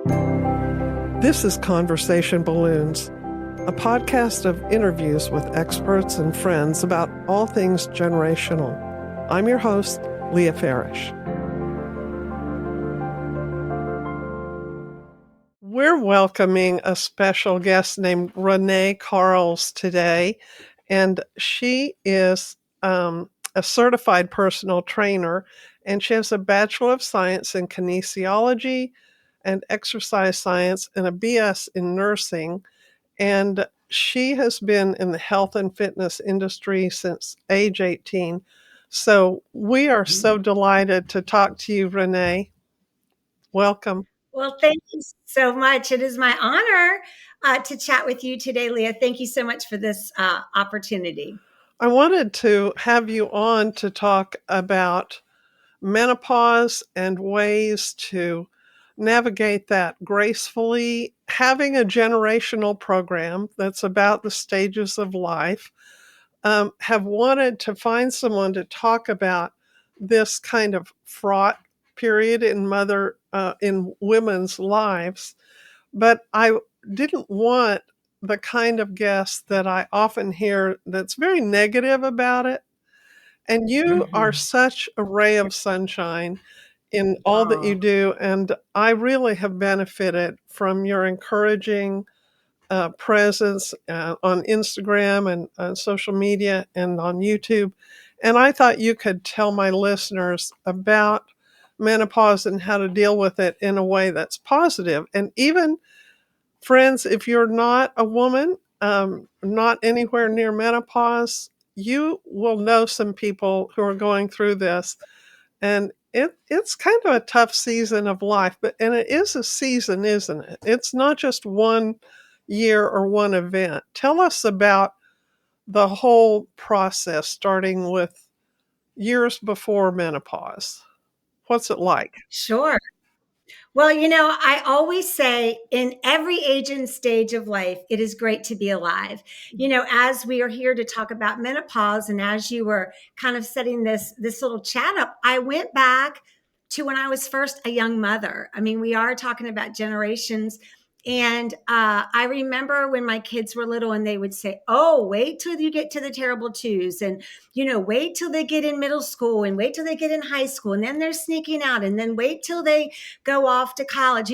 This is Conversation Balloons, a podcast of interviews with experts and friends about all things generational. I'm your host, Leah Farish. We're welcoming a special guest named Renee Carls today, and she is a certified personal trainer, and she has a Bachelor of Science in Kinesiology and Exercise Science and a BS in Nursing. And she has been in the health and fitness industry since age 18. So we are so delighted to talk to you, Renee. Welcome. Well, thank you so much. It is my honor to chat with you today, Leah. Thank you so much for this opportunity. I wanted to have you on to talk about menopause and ways to navigate that gracefully, having a generational program that's about the stages of life. Have wanted to find someone to talk about this kind of fraught period in women's lives, but I didn't want the kind of guest that I often hear that's very negative about it. And you are such a ray of sunshine in all that you do, and I really have benefited from your encouraging presence on Instagram and on social media and on YouTube. And I thought you could tell my listeners about menopause and how to deal with it in a way that's positive. And even friends, if you're not a woman, not anywhere near menopause, you will know some people who are going through this. And it's kind of a tough season of life, and it is a season, isn't it? It's not just one year or one event. Tell us about the whole process, starting with years before menopause. What's it like? Sure. Well, I always say in every age and stage of life, it is great to be alive. As we are here to talk about menopause, and as you were kind of setting this little chat up, I went back to when I was first a young mother. I mean, we are talking about generations. And I remember when my kids were little and they would say, "Oh, wait till you get to the terrible twos. And, wait till they get in middle school and wait till they get in high school. And then they're sneaking out. And then wait till they go off to college."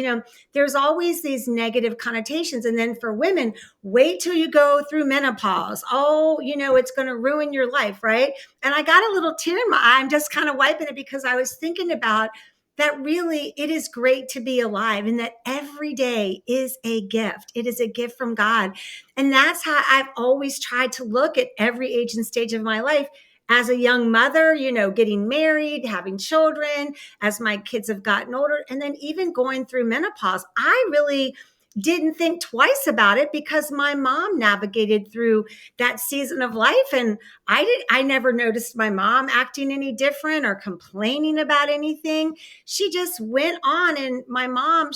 There's always these negative connotations. And then for women, wait till you go through menopause. Oh, it's going to ruin your life. Right. And I got a little tear in my eye. I'm just kind of wiping it because I was thinking about that. Really, it is great to be alive, and that every day is a gift. It is a gift from God. And that's how I've always tried to look at every age and stage of my life. As a young mother, getting married, having children, as my kids have gotten older, and then even going through menopause, I really didn't think twice about it because my mom navigated through that season of life. And I never noticed my mom acting any different or complaining about anything. She just went on. And my mom,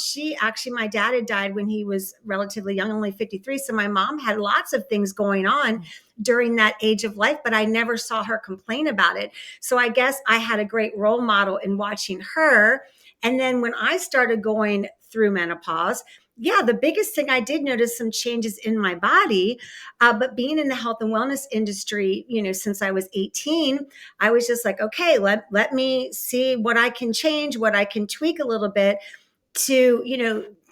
my dad had died when he was relatively young, only 53. So my mom had lots of things going on during that age of life, but I never saw her complain about it. So I guess I had a great role model in watching her. And then when I started going through menopause, the biggest thing, I did notice some changes in my body. But being in the health and wellness industry, since I was 18, I was just like, okay, let me see what I can change, what I can tweak a little bit to,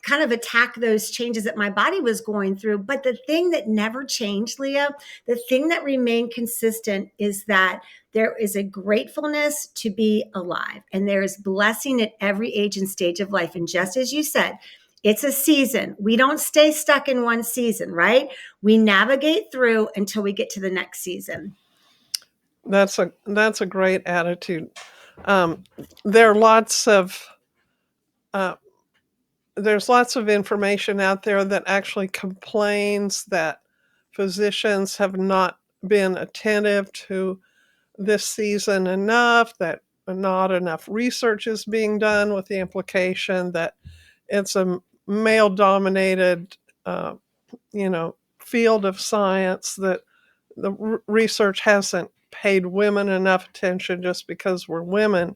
kind of attack those changes that my body was going through. But the thing that never changed, Leah, the thing that remained consistent is that there is a gratefulness to be alive, and there is blessing at every age and stage of life. And just as you said, it's a season. We don't stay stuck in one season, right? We navigate through until we get to the next season. That's a great attitude. There are lots of there's lots of information out there that actually complains that physicians have not been attentive to this season enough, that not enough research is being done, with the implication that it's a male-dominated, field of science, that the research hasn't paid women enough attention just because we're women.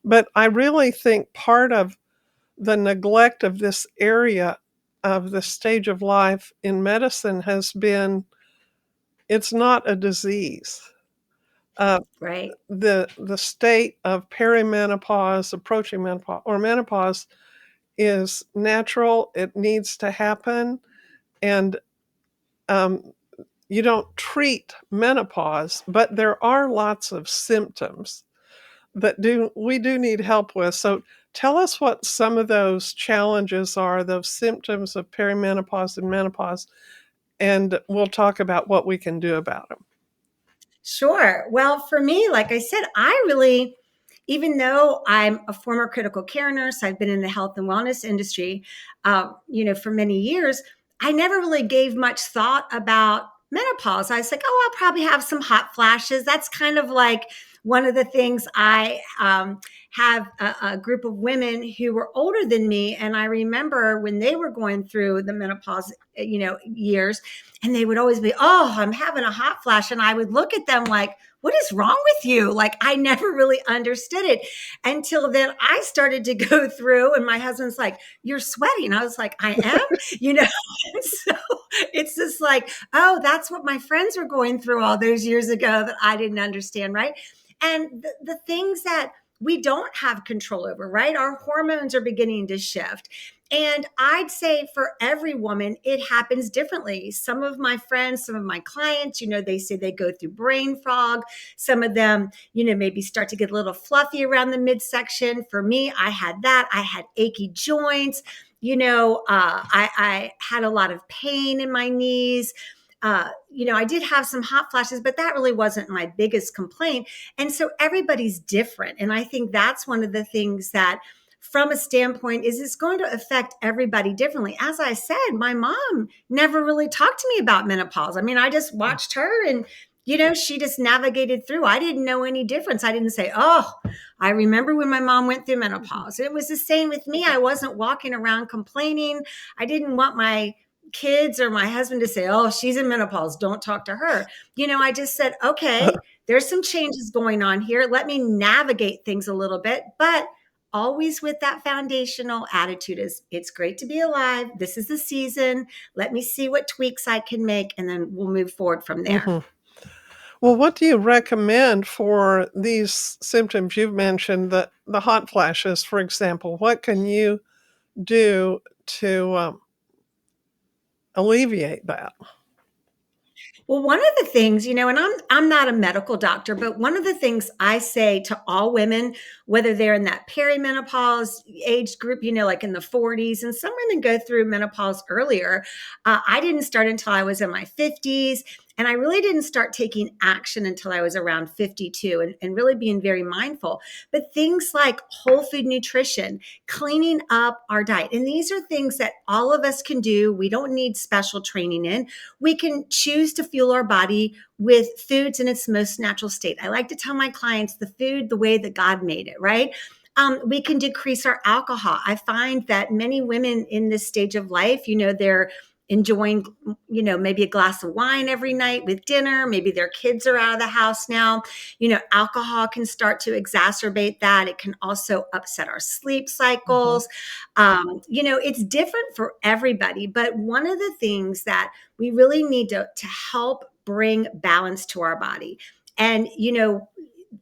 But I really think part of the neglect of this area of the stage of life in medicine has been, it's not a disease. Uh, Right. the state of perimenopause, approaching menopause, or menopause is natural. It needs to happen. And um, you don't treat menopause, but there are lots of symptoms that we do need help with. So tell us what some of those challenges are, those symptoms of perimenopause and menopause, and we'll talk about what we can do about them. Sure. Well, for me, like I said, I really, even though I'm a former critical care nurse, I've been in the health and wellness industry, for many years. I never really gave much thought about menopause. I was like, oh, I'll probably have some hot flashes. That's kind of like one of the things I have a group of women who were older than me, and I remember when they were going through the menopause, years, and they would always be, oh, I'm having a hot flash. And I would look at them like, what is wrong with you? Like, I never really understood it until then I started to go through, and my husband's like, you're sweating. I was like, I am, you know? And so it's just like, oh, that's what my friends were going through all those years ago that I didn't understand, right? And the things that we don't have control over, right? Our hormones are beginning to shift. And I'd say for every woman, it happens differently. Some of my friends, some of my clients, they say they go through brain fog. Some of them, maybe start to get a little fluffy around the midsection. For me, I had that. I had achy joints. I had a lot of pain in my knees. I did have some hot flashes, but that really wasn't my biggest complaint. And so everybody's different. And I think that's one of the things that, from a standpoint, is it's going to affect everybody differently. As I said, my mom never really talked to me about menopause. I mean, I just watched her, and she just navigated through. I didn't know any difference. I didn't say, oh, I remember when my mom went through menopause. It was the same with me. I wasn't walking around complaining. I didn't want my kids or my husband to say, oh, she's in menopause, don't talk to her. I just said, okay, there's some changes going on here. Let me navigate things a little bit, but always with that foundational attitude is, it's great to be alive. This is the season. Let me see what tweaks I can make, and then we'll move forward from there. Mm-hmm. Well, what do you recommend for these symptoms you've mentioned, the hot flashes, for example? What can you do to alleviate that? Well, one of the things, and I'm not a medical doctor, but one of the things I say to all women, whether they're in that perimenopause age group, like in the 40s, and some women go through menopause earlier. I didn't start until I was in my 50s. And I really didn't start taking action until I was around 52, and really being very mindful. But things like whole food nutrition, cleaning up our diet. And these are things that all of us can do. We don't need special training in. We can choose to fuel our body with foods in its most natural state. I like to tell my clients the food the way that God made it, right? We can decrease our alcohol. I find that many women in this stage of life, they're enjoying, maybe a glass of wine every night with dinner. Maybe their kids are out of the house now. Alcohol can start to exacerbate that. It can also upset our sleep cycles. It's different for everybody. But one of the things that we really need to help bring balance to our body. And,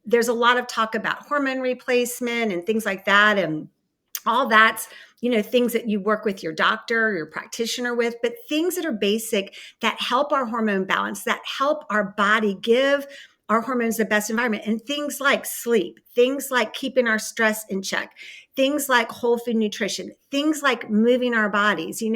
there's a lot of talk about hormone replacement and things like that. And all that's, things that you work with your doctor, your practitioner with, but things that are basic that help our hormone balance, that help our body give our hormones the best environment. And things like sleep, things like keeping our stress in check, things like whole food nutrition, things like moving our bodies. A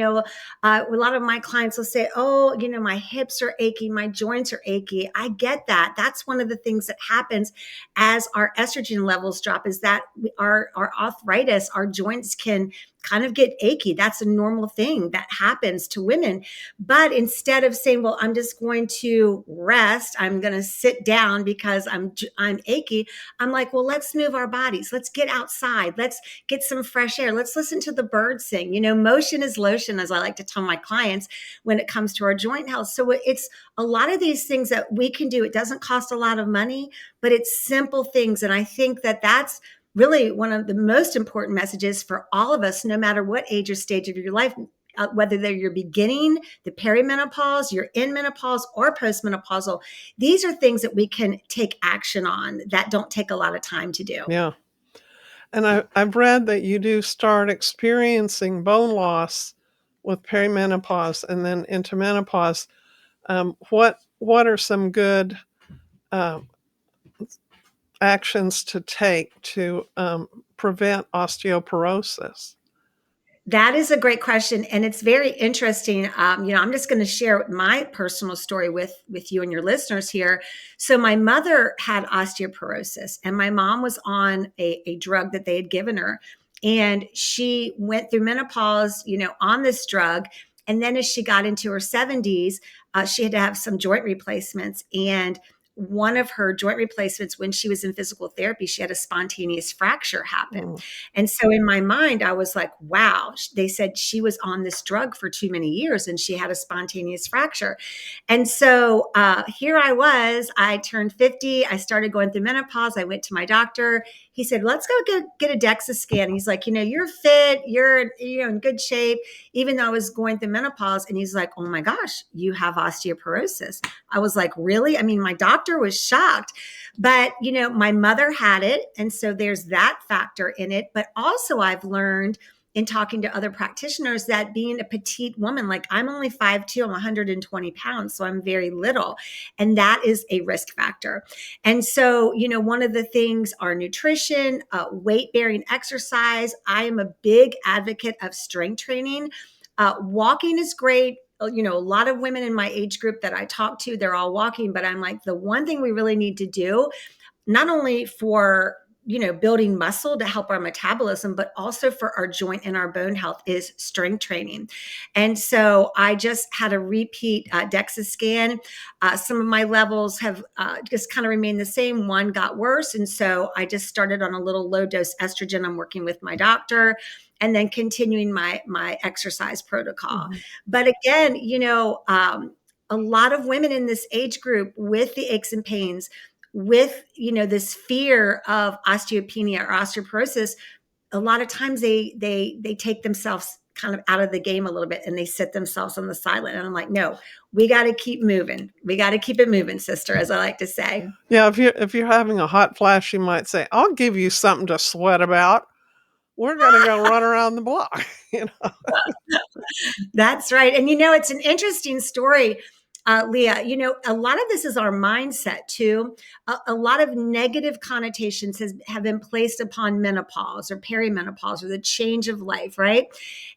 lot of my clients will say, oh, my hips are achy, my joints are achy. I get that. That's one of the things that happens as our estrogen levels drop, is that our arthritis, our joints can kind of get achy. That's a normal thing that happens to women. But instead of saying, well, I'm just going to rest, I'm going to sit down because I'm achy, I'm like, well, let's move our bodies. Let's get outside. Let's get some fresh air. Let's listen to the birds sing. Motion is lotion, as I like to tell my clients when it comes to our joint health. So it's a lot of these things that we can do. It doesn't cost a lot of money, but it's simple things. And I think that that's really one of the most important messages for all of us, no matter what age or stage of your life, whether they're your beginning, the perimenopause, you're in menopause, or postmenopausal. These are things that we can take action on that don't take a lot of time to do. Yeah. And I've read that you do start experiencing bone loss with perimenopause and then into menopause. What are some good um, actions to take to prevent osteoporosis? That is a great question, and it's very interesting. I'm just going to share my personal story with you and your listeners here. So, my mother had osteoporosis, and my mom was on a drug that they had given her, and she went through menopause, on this drug. And then, as she got into her 70s, she had to have some joint replacements, and one of her joint replacements, when she was in physical therapy, she had a spontaneous fracture happen. Mm. And so in my mind, I was like, wow, they said she was on this drug for too many years and she had a spontaneous fracture. And so here I was, I turned 50. I started going through menopause. I went to my doctor. He said, let's go get a DEXA scan. He's like, you're fit, you're in good shape, even though I was going through menopause. And he's like, oh my gosh, you have osteoporosis. I was like, really? I mean, my doctor was shocked. But, my mother had it. And so there's that factor in it. But also, I've learned in talking to other practitioners that being a petite woman, like I'm only 5'2", I'm 120 pounds, so I'm very little. And that is a risk factor. And so, one of the things are nutrition, weight bearing exercise. I am a big advocate of strength training. Walking is great. A lot of women in my age group that I talk to, they're all walking, but I'm like, the one thing we really need to do, not only for building muscle to help our metabolism, but also for our joint and our bone health, is strength training. And so I just had a repeat DEXA scan. Some of my levels have just kind of remained the same. One got worse. And so I just started on a little low dose estrogen. I'm working with my doctor and then continuing my exercise protocol. Mm-hmm. But again, a lot of women in this age group with the aches and pains, with this fear of osteopenia or osteoporosis, a lot of times they take themselves kind of out of the game a little bit and they sit themselves on the sideline. And I'm like, no, we got to keep moving. We got to keep it moving, sister, as I like to say. Yeah, if you're having a hot flash, you might say, "I'll give you something to sweat about. We're gonna go run around the block." You know. That's right. And it's an interesting story, Leah. A lot of this is our mindset too. A lot of negative connotations have been placed upon menopause or perimenopause or the change of life, right?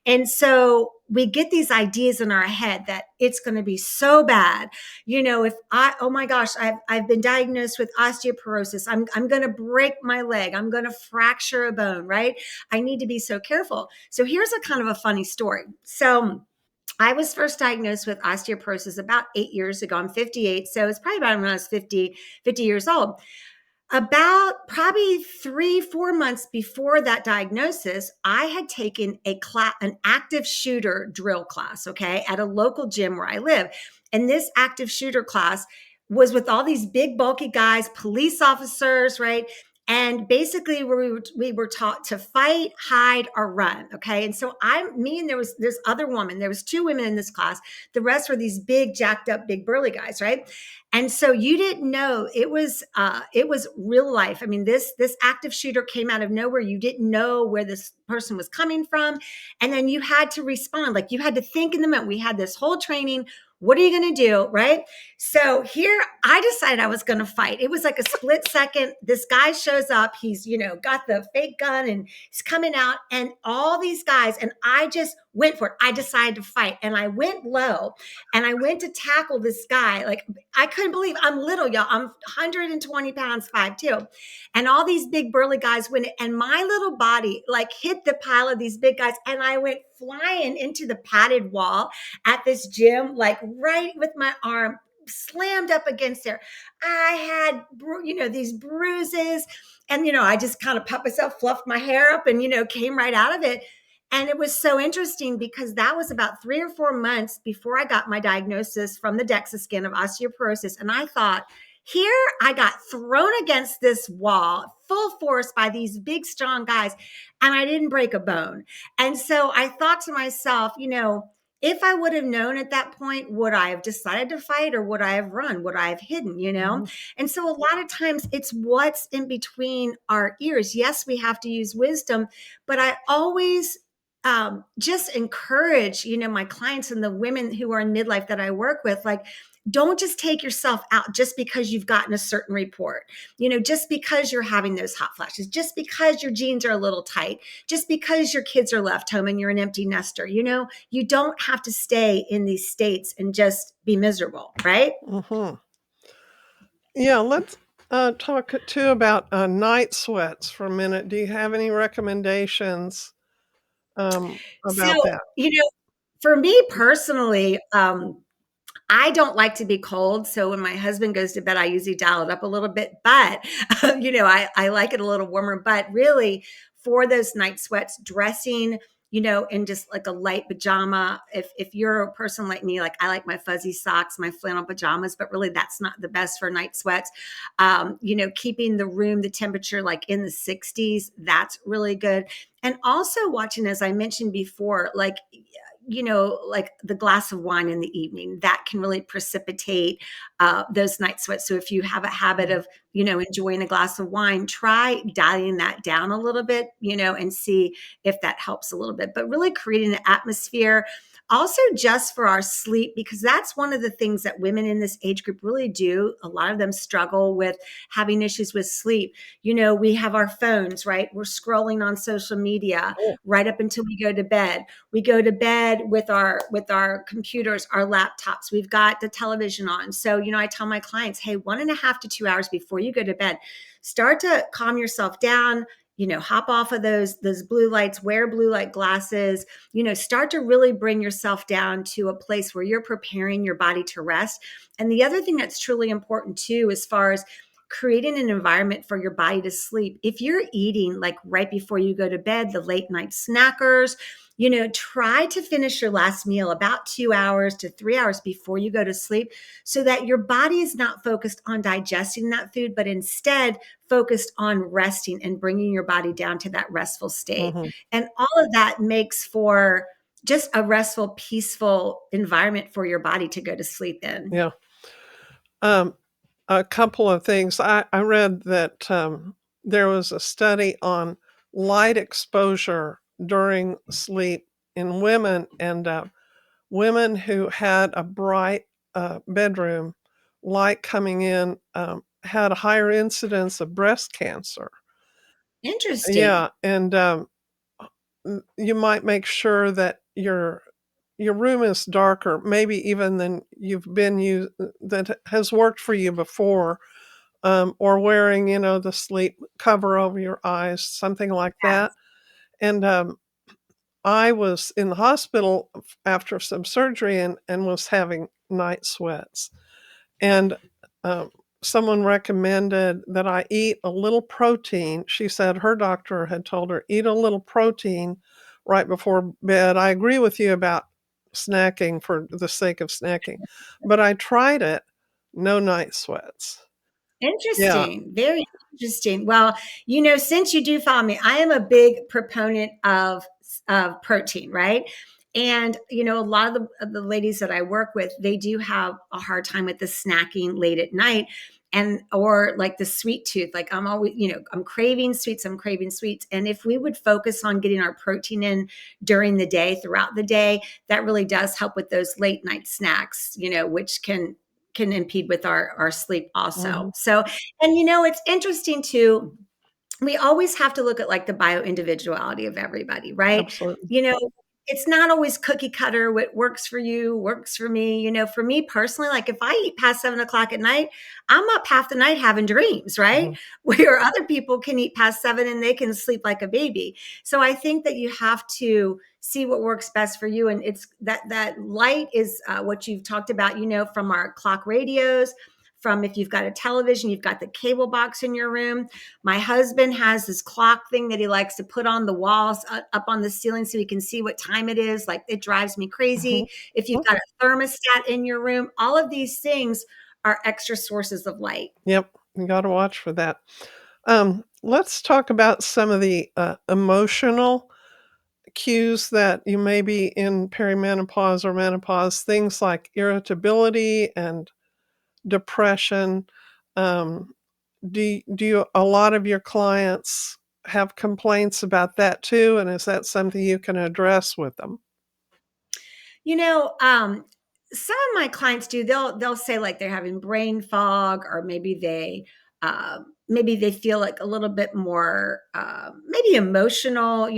And so we get these ideas in our head that it's going to be so bad. If oh my gosh, I've been diagnosed with osteoporosis. I'm going to break my leg. I'm going to fracture a bone, right? I need to be so careful. So here's a kind of a funny story. So I was first diagnosed with osteoporosis about 8 years ago. I'm 58. So it's probably about when I was 50 years old. About probably 3-4 months before that diagnosis, I had taken an active shooter drill class, okay, at a local gym where I live. And this active shooter class was with all these big, bulky guys, police officers, right? And basically, we were taught to fight, hide, or run. Okay. And so me and there was this other woman. There was 2 women in this class. The rest were these big, jacked up, big burly guys, right? And so you didn't know it was real life. I mean, this active shooter came out of nowhere. You didn't know where this person was coming from, and then you had to respond. Like you had to think in the moment. We had this whole training. What are you going to do? Right. So here I decided I was going to fight. It was like a split second. This guy shows up. He's, got the fake gun and he's coming out and all these guys. And I just went for it. I decided to fight and I went low and I went to tackle this guy. Like I couldn't believe I'm little, y'all. I'm 120 pounds, 5'2". And all these big burly guys went and my little body like hit the pile of these big guys. And I went flying into the padded wall at this gym, like right with my arm slammed up against there. I had, these bruises and, I just kind of popped myself, fluffed my hair up and, came right out of it. And it was so interesting because that was about 3 or 4 months before I got my diagnosis from the DEXA scan of osteoporosis. And I thought, Here I got thrown against this wall full force by these big, strong guys, and I didn't break a bone. And so I thought to myself, if I would have known at that point, would I have decided to fight or would I have run? Would I have hidden? Mhm. And so a lot of times it's what's in between our ears. Yes, we have to use wisdom, but I always just encourage, my clients and the women who are in midlife that I work with, like, don't just take yourself out just because you've gotten a certain report, just because you're having those hot flashes, just because your jeans are a little tight, just because your kids are left home and you're an empty nester. You don't have to stay in these states and just be miserable, right? Mhm. Yeah, let's talk too about night sweats for a minute. Do you have any recommendations So, about that? you know, for me personally, I don't like to be cold. So when my husband goes to bed, I usually dial it up a little bit. But, I like it a little warmer. But really, for those night sweats, dressing, in just like a light pajama. If you're a person like me, like I like my fuzzy socks, my flannel pajamas, but really that's not the best for night sweats. Keeping the room, the temperature like in the 60s, that's really good. And also watching, as I mentioned before, like the glass of wine in the evening that can really precipitate those night sweats. So if you have a habit Mhm. of, enjoying a glass of wine, try dialing that down a little bit, and see if that helps a little bit. But really creating an atmosphere. Also, just for our sleep, because that's one of the things that women in this age group really do. A lot of them struggle with having issues with sleep. We have our phones, right? We're scrolling on social media Oh, right up until we go to bed. We go to bed with our computers, our laptops. We've got the television on. So, I tell my clients, hey, 1.5 to 2 hours before you go to bed, start to calm yourself down. Hop off of those blue lights, wear blue light glasses, start to really bring yourself down to a place where you're preparing your body to rest. And the other thing that's truly important too, as far as creating an environment for your body to sleep. If you're eating like right before you go to bed, the late night snackers, try to finish your last meal about 2 hours to 3 hours before you go to sleep so that your body is not focused on digesting that food, but instead focused on resting and bringing your body down to that restful state. mhm. And all of that makes for just a restful, peaceful environment for your body to go to sleep in. Yeah. Um, a couple of things. I read that there was a study on light exposure during sleep in women, and women who had a bright bedroom, light coming in, had a higher incidence of breast cancer. Interesting. Yeah, and you might make sure that your room is darker, maybe even than you've been used that has worked for you before, or wearing, the sleep cover over your eyes, something like that. Yes. And I was in the hospital after some surgery and was having night sweats. And um, someone recommended that I eat a little protein. She said her doctor had told her, eat a little protein right before bed. I agree with you about snacking for the sake of snacking, but I tried it, no night sweats. Yeah. Interesting. Very interesting. Well, since you do follow me, I am a big proponent of protein, right? And a lot of the ladies that I work with, they do have a hard time with the snacking late at night and or like the sweet tooth. Like I'm always, I'm craving sweets, I'm craving sweets. And if we would focus on getting our protein in during the day, throughout the day, that really does help with those late night snacks, which can impede with our sleep also. Mhm. So, and it's interesting too. We always have to look at like the bio individuality of everybody, right? Absolutely. You know, it's not always cookie cutter. What works for you works for me. For me personally, like if I eat past 7 o'clock at night, I'm up half the night having dreams, right? Mhm. Where other people can eat past 7 and they can sleep like a baby. So I think that you have to see what works best for you. And it's that light is what you've talked about, from our clock radios, from if you've got a television, you've got the cable box in your room. My husband has this clock thing that he likes to put on the walls up on the ceiling so he can see what time it is. Like it drives me Mhm. crazy. If you've got a thermostat in your room, all of these things our extra sources of light. Yep, you gotta watch for that. Let's talk about some of the, emotional cues that you may be in perimenopause or menopause, things like irritability and depression. Um, do a lot of your clients have complaints about that too, and is that something you can address with them? You know, some of my clients do. They'll say like they're having brain fog, or maybe they feel like a little bit more maybe emotional.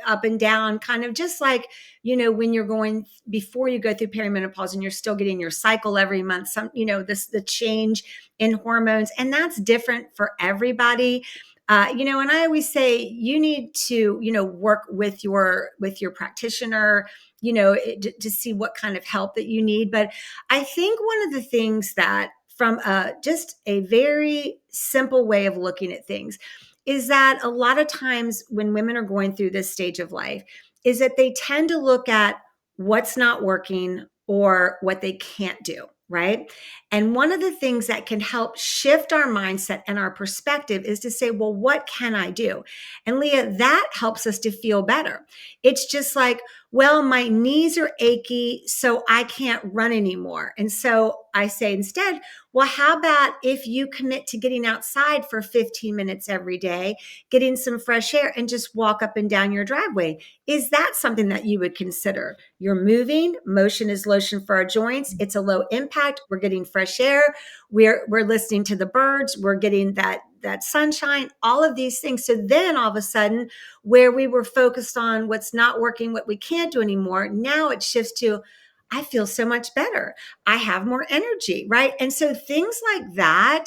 Up and down, kind of just like when you're going before you go through perimenopause and you're still getting your cycle every month. This the change in hormones, and that's different for everybody. And I always say you need to work with your practitioner to see what kind of help that you need. But I think one of the things that, from just a very simple way of looking at things, is that a lot of times when women are going through this stage of life, is that they tend to look at what's not working or what they can't do. Right. And one of the things that can help shift our mindset and our perspective is to say, well, what can I do? And Leah, that helps us to feel better. It's just like, well, my knees are achy, so I can't run anymore. And so I say instead, well, how about if you commit to getting outside for 15 minutes every day, getting some fresh air, and just walk up and down your driveway? Is that something that you would consider? You're moving. Motion is lotion for our joints. It's a low impact. We're getting fresh air. We're listening to the birds. We're getting that sunshine, all of these things. So then all of a sudden, where we were focused on what's not working, what we can't do anymore, now it shifts to, I feel so much better. I have more energy, right? And so things like that.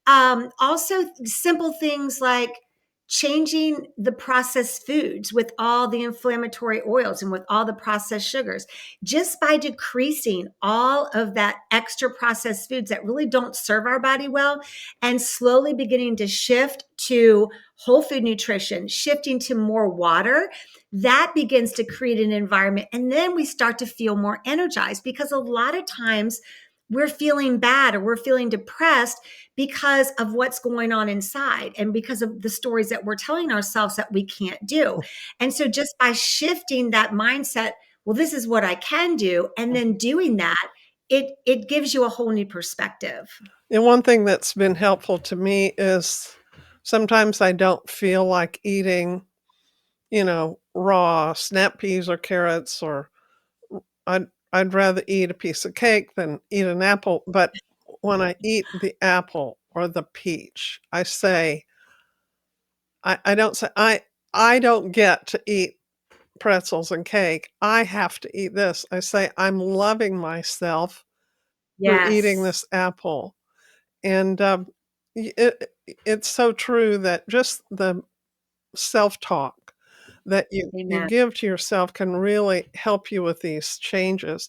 Also, simple things like changing the processed foods with all the inflammatory oils and with all the processed sugars, just by decreasing all of that extra processed foods that really don't serve our body well, and slowly beginning to shift to whole food nutrition, shifting to more water, that begins to create an environment. And then we start to feel more energized, because a lot of times we're feeling bad or we're feeling depressed because of what's going on inside and because of the stories that we're telling ourselves that we can't do. And so just by shifting that mindset, well, this is what I can do, and then doing that, it gives you a whole new perspective. And one thing that's been helpful to me is sometimes I don't feel like eating, raw snap peas or carrots, or I'd rather eat a piece of cake than eat an apple, but when I eat the apple or the peach, I don't say, I don't get to eat pretzels and cake. I have to eat this. I say, I'm loving myself through eating Yes. this apple. And, it's so true that just the self-talk that you Amen. give to yourself can really help you with these changes.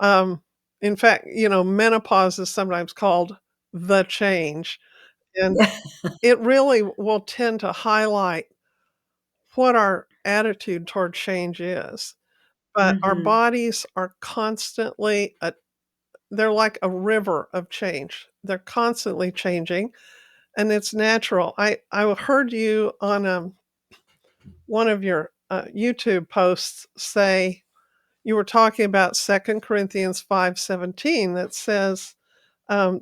Um, in fact, menopause is sometimes called the change, and Yeah. it really will tend to highlight what our attitude toward change is. But our Hmm. bodies are constantly they're like a river of change. They're constantly changing, and it's natural. I heard you on, one of your, YouTube posts say you were talking about 2 Corinthians 5:17 that says,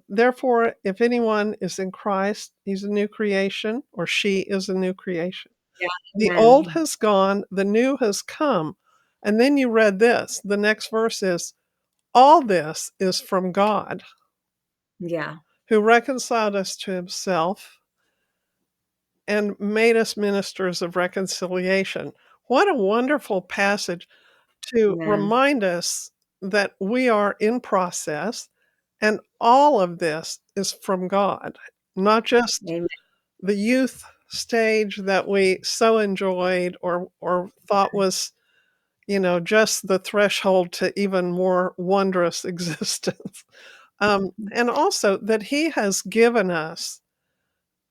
"Therefore, if anyone is in Christ, he's a new creation, or she is a new creation. Yeah. The old Amen. has gone, the new has come." And then you read this. The next verse is, "All this is from God, Yeah. who reconciled us to himself and made us ministers of reconciliation." What a wonderful passage to Amen. remind us that we are in process, and all of this is from God, not just Amen. the youth stage that we so enjoyed or thought was, just the threshold to even more wondrous existence. And also that he has given us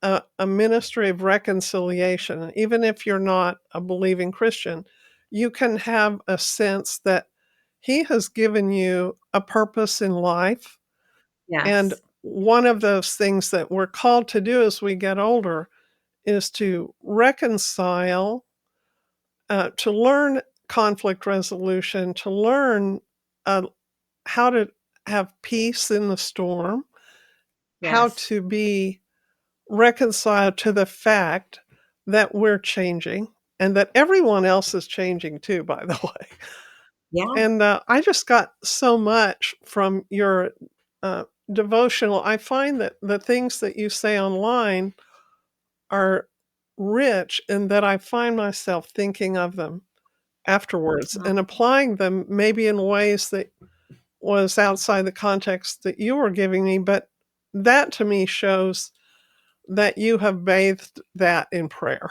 a ministry of reconciliation. Even if you're not a believing Christian, you can have a sense that he has given you a purpose in life, And Yes. one of those things that we're called to do as we get older is to reconcile, to learn conflict resolution, to learn uh, how to have peace in the storm, how Yes. to be reconciled to the fact that we're changing and that everyone else is changing too, by the way. Yeah. And I just got so much from your uh, devotional. I find that the things that you say online are rich and that I find myself thinking of them afterwards Oh, and applying them maybe in ways that was outside the context that you were giving me. But that to me shows that you have bathed that in prayer,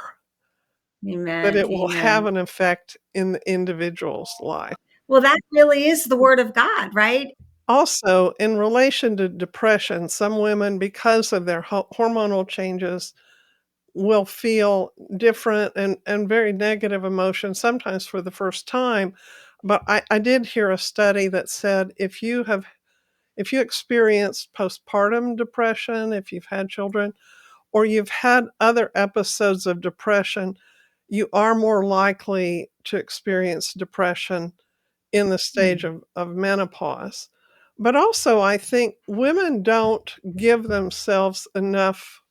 that amen. it will have Amen. an effect in the individual's life. Well, that really is the word of God, right? Also, in relation to depression, some women, because of their hormonal changes, will feel different and very negative emotions, sometimes for the first time. But I did hear a study that said if you experience postpartum depression, if you've had children, or you've had other episodes of depression, you are more likely to experience depression in the stage Hmm. of menopause. But also, I think women don't give themselves enough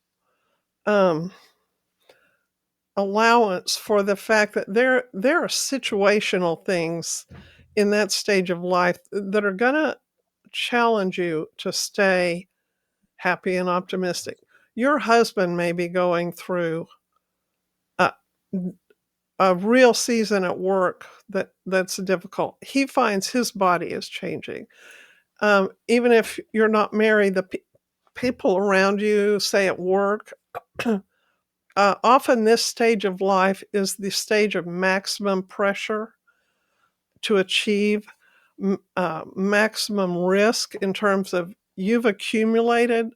um, allowance for the fact that there are situational things in that stage of life that are going to challenge you to stay happy and optimistic. Your husband may be going through a, a real season at work that's difficult. He finds his body is changing. Even if you're not married, the people around you, say at work, often this stage of life is the stage of maximum pressure to achieve maximum risk in terms of you've accumulated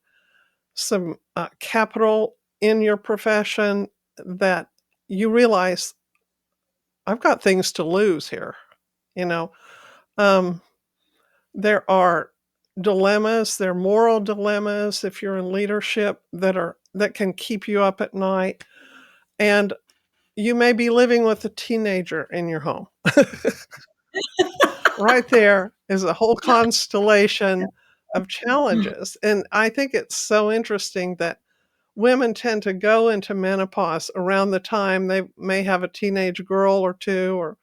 some capital in your profession that you realize I've got things to lose here. You know, um, there are dilemmas, there are moral dilemmas if you're in leadership that can keep you up at night. And you may be living with a teenager in your home. Right there is a whole constellation of challenges. And I think it's so interesting that women tend to go into menopause around the time they may have a teenage girl or two or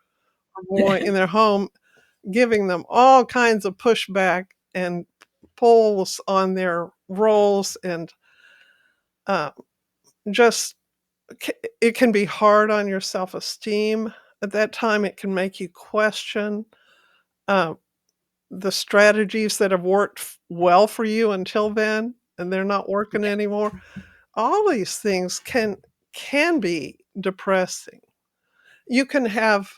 boy in their home, giving them all kinds of pushback and pulls on their roles and uh, just it can be hard on your self-esteem at that time. It can make you question uh, the strategies that have worked well for you until then and they're not working anymore. All these things can be depressing. You can have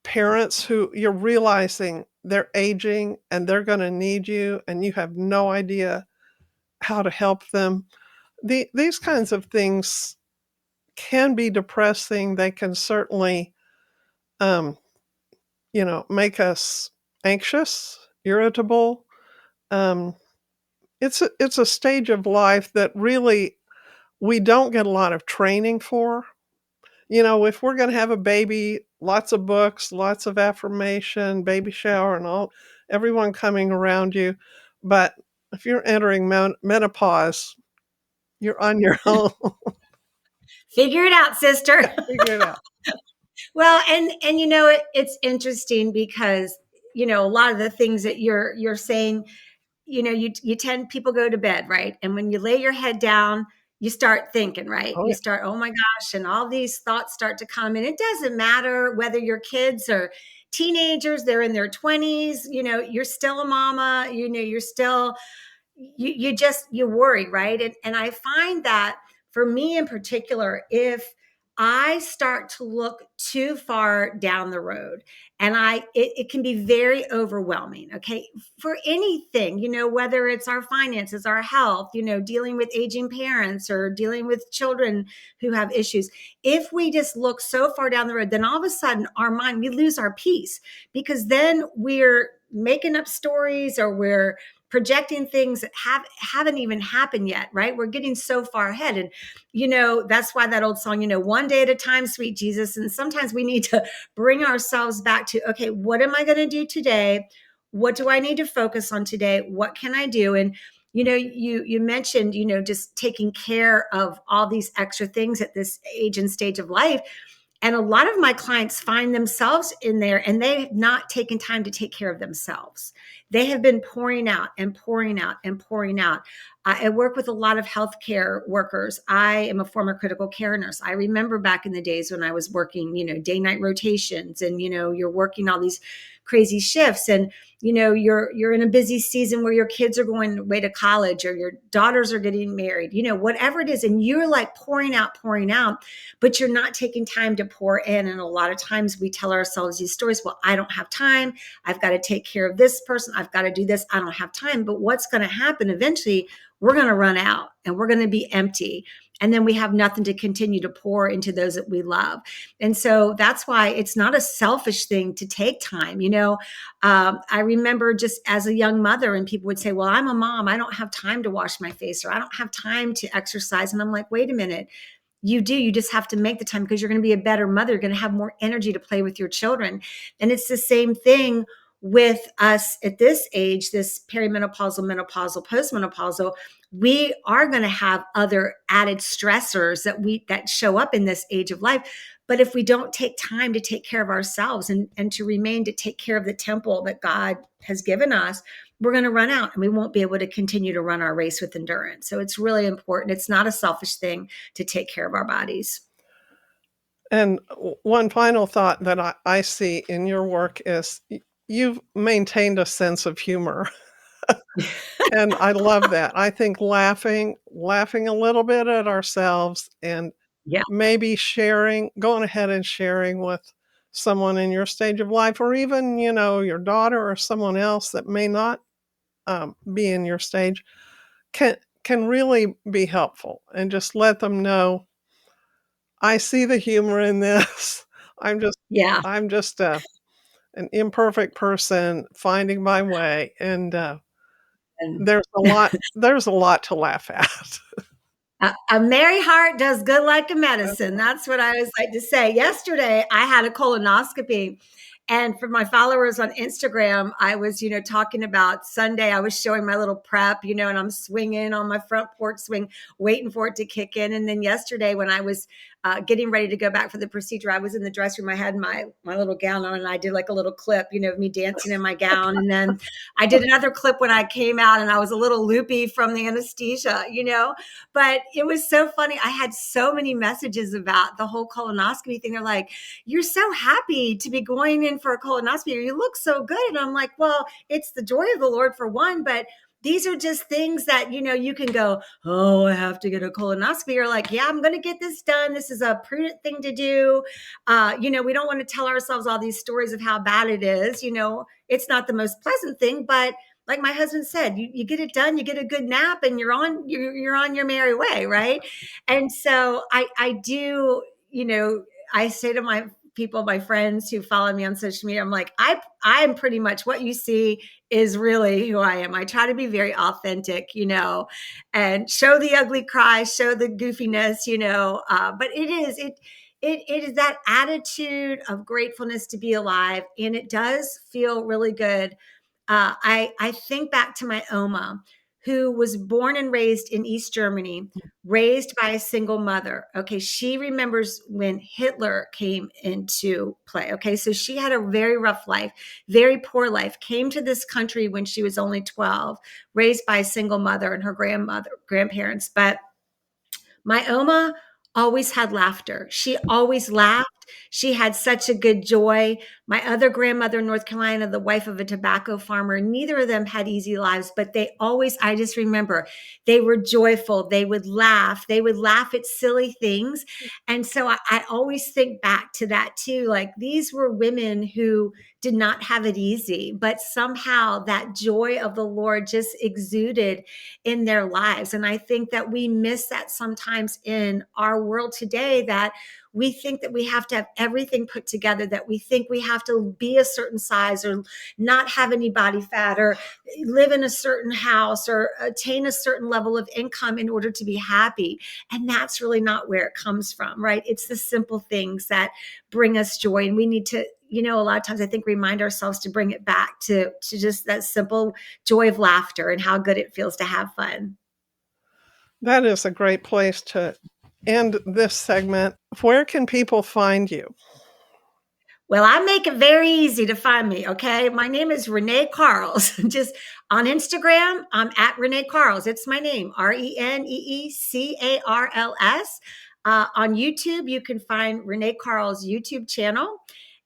parents who you're realizing they're aging and they're going to need you and you have no idea how to help them. These kinds of things can be depressing. They can certainly um, make us anxious, irritable. um, it's a stage of life that really we don't get a lot of training for. If we're going to have a baby, lots of books, lots of affirmation, baby shower, and all, everyone coming around you. But if you're entering menopause, you're on your own. Figure it out, sister. Figure it out. Well, and it's interesting because a lot of the things that you're saying, you tend people go to bed, right? And when you lay your head down, you start thinking, right? Oh, You yeah. start, oh my gosh, and all these thoughts start to come. And it doesn't matter whether your kids are teenagers, they're in their 20s, you're still a mama, you're still you worry, right? And I find that for me in particular, if I start to look too far down the road, and it can be very overwhelming, okay, for anything, whether it's our finances, our health, dealing with aging parents or dealing with children who have issues. If we just look so far down the road, then all of a sudden our mind, we lose our peace, because then we're making up stories, or we're projecting things that haven't even happened yet, right? We're getting so far ahead. And, that's why that old song, one day at a time, sweet Jesus. And sometimes we need to bring ourselves back to, okay, what am I going to do today? What do I need to focus on today? What can I do? And you mentioned, just taking care of all these extra things at this age and stage of life. And a lot of my clients find themselves in there and they've not taken time to take care of themselves. They have been pouring out and pouring out and pouring out. I work with a lot of healthcare workers. I am a former critical care nurse. I remember back in the days when I was working, day night rotations, and you're working all these crazy shifts, and you're in a busy season where your kids are going away to college or your daughters are getting married, whatever it is, and you're like pouring out, but you're not taking time to pour in. And a lot of times we tell ourselves these stories, well, I don't have time, I've got to take care of this person, I've got to do this, I don't have time. But what's going to happen eventually, we're going to run out and we're going to be empty. And then we have nothing to continue to pour into those that we love. And so that's why it's not a selfish thing to take time. I remember just as a young mother, and people would say, well, I'm a mom, I don't have time to wash my face, or I don't have time to exercise. And I'm like, wait a minute. You do. You just have to make the time, because you're going to be a better mother. You're going to have more energy to play with your children. And it's the same thing with us at this age, this perimenopausal, menopausal, postmenopausal. We are going to have other added stressors that show up in this age of life. But if we don't take time to take care of ourselves and to remain to take care of the temple that God has given us, we're going to run out and we won't be able to continue to run our race with endurance. So it's really important. It's not a selfish thing to take care of our bodies. And one final thought that I see in your work is you've maintained a sense of humor. And I love that. I think laughing a little bit at ourselves, and Yeah. maybe going ahead and sharing with someone in your stage of life, or even, your daughter or someone else that may not be in your stage, can really be helpful, and just let them know, I see the humor in this. I'm just Yeah. I'm just an imperfect person finding my way, and And there's a lot to laugh at. a merry heart does good like a medicine. That's what I always like to say. Yesterday, I had a colonoscopy. And for my followers on Instagram, I was, talking about Sunday. I was showing my little prep, and I'm swinging on my front porch swing, waiting for it to kick in. And then yesterday, when I was getting ready to go back for the procedure, I was in the dressing room. I had my little gown on, and I did like a little clip, of me dancing in my gown. And then I did another clip when I came out, and I was a little loopy from the anesthesia, But it was so funny. I had so many messages about the whole colonoscopy thing. They're like, you're so happy to be going in for a colonoscopy, or you look so good. And I'm like, well, it's the joy of the Lord for one, but these are just things that, you can go, oh, I have to get a colonoscopy. You're like, yeah, I'm going to get this done. This is a prudent thing to do. We don't want to tell ourselves all these stories of how bad it is. It's not the most pleasant thing, but like my husband said, you get it done, you get a good nap, and you're on your merry way, right? And so I do, I say to my people, my friends who follow me on social media, I'm like, I'm pretty much what you see is really who I am. I try to be very authentic, and show the ugly cry, show the goofiness, but it is that attitude of gratefulness to be alive, and it does feel really good. I think back to my Oma, who was born and raised in East Germany, raised by a single mother. Okay, she remembers when Hitler came into play. Okay, so she had a very rough life, very poor life, came to this country when she was only 12, raised by a single mother and her grandparents. But my Oma always had laughter. She always laughed. She had such a good joy. My other grandmother in North Carolina, the wife of a tobacco farmer, neither of them had easy lives, but I just remember they were joyful. They would laugh. They would laugh at silly things. And so I always think back to that too. Like, these were women who did not have it easy, but somehow that joy of the Lord just exuded in their lives. And I think that we miss that sometimes in our world today, that we think that we have to have everything put together, that we think we have to be a certain size or not have any body fat or live in a certain house or attain a certain level of income in order to be happy. And that's really not where it comes from, right? It's the simple things that bring us joy. And we need to, a lot of times I think remind ourselves to bring it back to just that simple joy of laughter and how good it feels to have fun. That is a great place to end this segment. Where can people find you? Well, I make it very easy to find me. Okay. My name is Renee Carls. Just on Instagram, I'm at Renee Carls. It's my name, ReneeCarls. On YouTube, you can find Renee Carls' YouTube channel.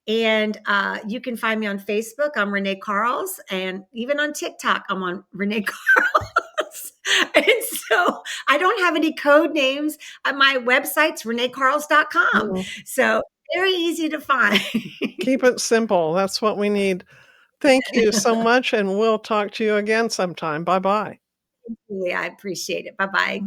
And you can find me on Facebook. I'm Renee Carls. And even on TikTok, I'm on Renee Carls. And so I don't have any code names. My website's reneecarls.com. Mm. So very easy to find. Keep it simple. That's what we need. Thank you so much, and we'll talk to you again sometime. Bye-bye. Really, I appreciate it. Bye-bye.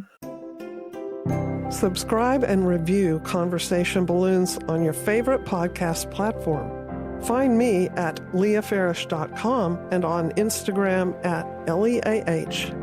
Subscribe and review Conversation Balloons on your favorite podcast platform. Find me at leahfarish.com and on Instagram at LeahFarish.